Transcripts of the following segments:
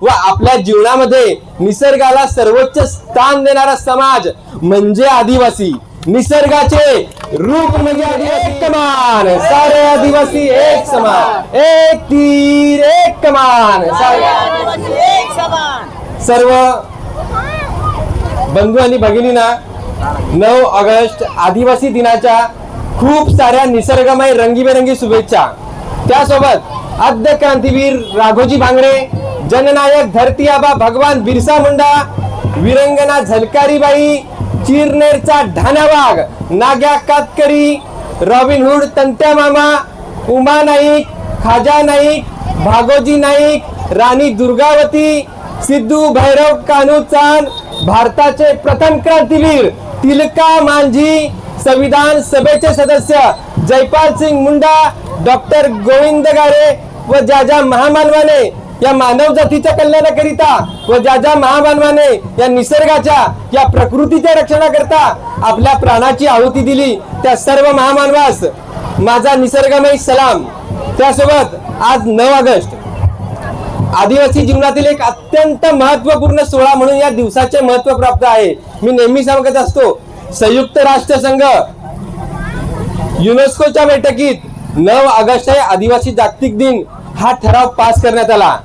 व आपल्या जीवनामध्ये निसर्गाला सर्वोच्च स्थान देणारा समाज म्हणजे आदिवासी। निसर्गाचे रूप म्हणजे आदिवासी। एक कमान सारे आदिवासी एक समान, एक तीर एक कमान सारे आदिवासी एक समान। सर्व बंधू आणि भगिनींना 9 ऑगस्ट आदिवासी दिनाच्या खूप साऱ्या निसर्गमय रंगीबेरंगी शुभेच्छा। त्यासोबत आद्य क्रांतीवीर राघोजी भांगरे, जननायक धरती आबा भगवान बिरसा मुंडा, वीरंगना झलकारीबाई, चिरनेरचा ढाण्या वाघ, नाग्या कातकरी, रॉबिनहुड तंत्या मामा, उमा नाईक, खाजा नाईक, भागोजी नाईक, राणी दुर्गावती, सिद्धू भैरव कान्हू चांद, भारताचे प्रथम क्रांतीवीर तिलका मांझी, संविधान सभेचे सदस्य जयपाल सिंग मुंडा, डॉक्टर गोविंद गारे व ज्या महामानवाने या मानव जातीच्या कल्याणाकरिता व ज्या महामानवाने या निसर्गाच्या या प्रकृतीच्या रक्षणाकरता आपल्या प्राणाची आहुती दिली त्या सर्व महामानवास माझा निसर्गमय सलाम। त्यासोबत आज 9 ऑगस्ट आदिवासी जीवनातील एक अत्यंत महत्त्वपूर्ण सोहळा म्हणून या दिवसाचे महत्त्व प्राप्त आहे। मी नेहमी सांगत असतो, संयुक्त राष्ट्र संघ युनेस्कोच्या बैठकीत 9 ऑगस्ट हे आदिवासी जागतिक दिन हा ठराव पास करण्यात आला।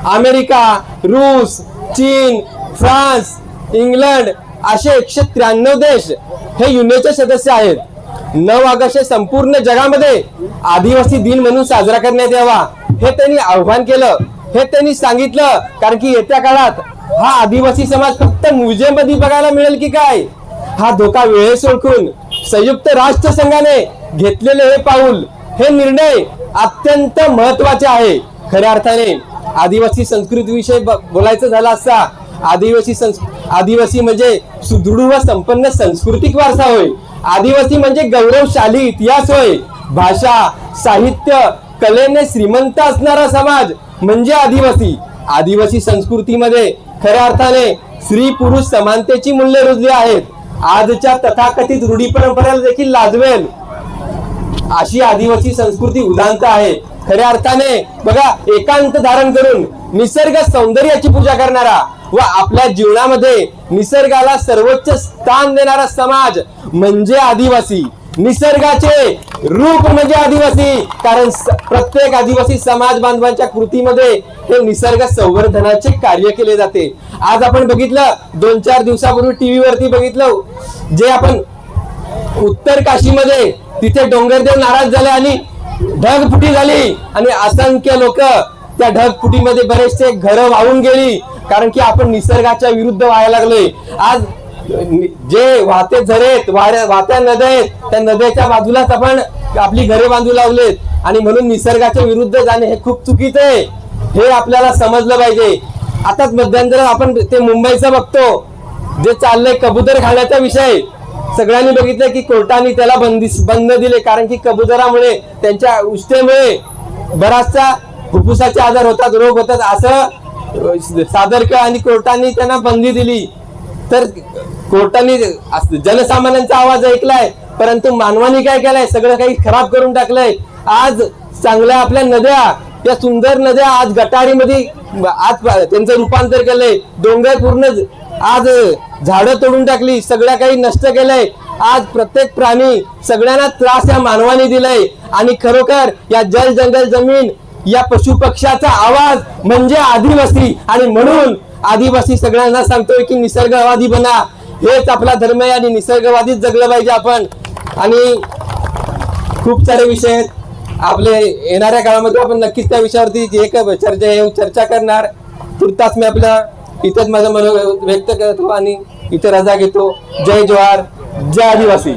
अमेरिका, रूस, चीन, फ्रान्स, इंग्लंड असे 193 देश हे युनेचे सदस्य आहेत। 9 ऑगस्ट हे संपूर्ण जगामध्ये आदिवासी दिन म्हणून साजरा करण्यात यावा हे त्यांनी आव्हान केलं, हे त्यांनी सांगितलं। कारण की येत्या काळात हा आदिवासी समाज फक्त म्युझियम मध्ये बघायला मिळेल की काय, हा धोका वेळेस ओळखून संयुक्त राष्ट्र संघाने घेतलेले हे पाऊल, हे निर्णय अत्यंत महत्वाचे आहे। खऱ्या अर्थाने आदिवासी संस्कृती विषयी बोलायचं झालं असता, आदिवासी म्हणजे सुदृढ व संपन्न सांस्कृतिक वारसा होय। आदिवासी म्हणजे गौरवशाली इतिहास होय। भाषा, साहित्य, कलेने श्रीमंत असणारा समाज म्हणजे आदिवासी। आदिवासी संस्कृतीमध्ये खऱ्या अर्थाने स्त्री पुरुष समानतेची मूल्य रुजली आहेत। आजच्या तथाकथित रूढी परंपरेला देखील लाजवेल अशी आदिवासी संस्कृती उदांत आहे। खऱ्या अर्थाने बघा, एकांत धारण करून निसर्ग सौंदर्याची पूजा करणारा व आपल्या जीवनामध्ये निसर्गाला सर्वोच्च स्थान देणारा समाज म्हणजे आदिवासी। निसर्गाचे रूप म्हणजे आदिवासी, कारण प्रत्येक आदिवासी समाज बांधवांच्या कृतीमध्ये हे निसर्ग संवर्धनाचे कार्य केले जाते। आज आपण बघितलं, 2-4 दिवसापूर्वी टीव्ही वरती बघितलं, जे आपण उत्तर काशीमध्ये तिथे डोंगरदेव नाराज झाले आणि ढगफुटी झाली आणि असंख्य लोक त्या ढगफुटीमध्ये बरेचसे घरं वाहून गेली, कारण की आपण निसर्गाच्या विरुद्ध व्हायला लागलोय। आज जे वाहते झरेत, वाहत्या नद्या आहेत, त्या नद्याच्या बाजूलाच आपण आपली घरे बांधू लागलेत आणि म्हणून निसर्गाच्या विरुद्ध जाणे हे खूप चुकीचं आहे, हे आपल्याला समजलं पाहिजे। आताच मध्यंतरी आपण ते मुंबईचं बघतो, जे चाललंय कबूतर खाण्याचा विषय, सगळ्यांनी बघितलं की कोर्टाने त्याला बंद दिले, कारण की कबुतरामुळे त्यांच्या उष्णतेमुळे बराचसा फुफ्फुसाचे आजार होतात, रोग होतात असं सादर केलं आणि कोर्टाने त्यांना बंदी दिली। तर कोर्टाने जनसामान्यांचा आवाज ऐकलाय, परंतु मानवाने काय केलंय, सगळं काही खराब करून टाकलंय। आज चांगल्या आपल्या नद्या, त्या सुंदर नद्या आज गटारीमध्ये आज त्यांचं रूपांतर केलंय। डोंगर पूर्ण आज झाडं तोडून टाकली, सगळ्या काही नष्ट केलंय। आज प्रत्येक प्राणी, सगळ्यांना त्रास या मानवाने दिलाय आणि खरोखर या जल जंगल जमीन या पशु पक्ष्याचा आवाज म्हणजे आदिवासी। आणि म्हणून आदिवासी सगळ्यांना सांगतोय की निसर्गवादी बना, हेच आपला धर्म आहे आणि निसर्गवादीच जगलं पाहिजे आपण। आणि खूप सारे विषय आहेत आपले, येणाऱ्या काळामध्ये आपण नक्कीच त्या विषयावरती चर्चा करणार। तुर्तास मी आपल्या इथेच माझं मन व्यक्त करतो आणि इथे रजा घेतो। जय जोहार, जय आदिवासी।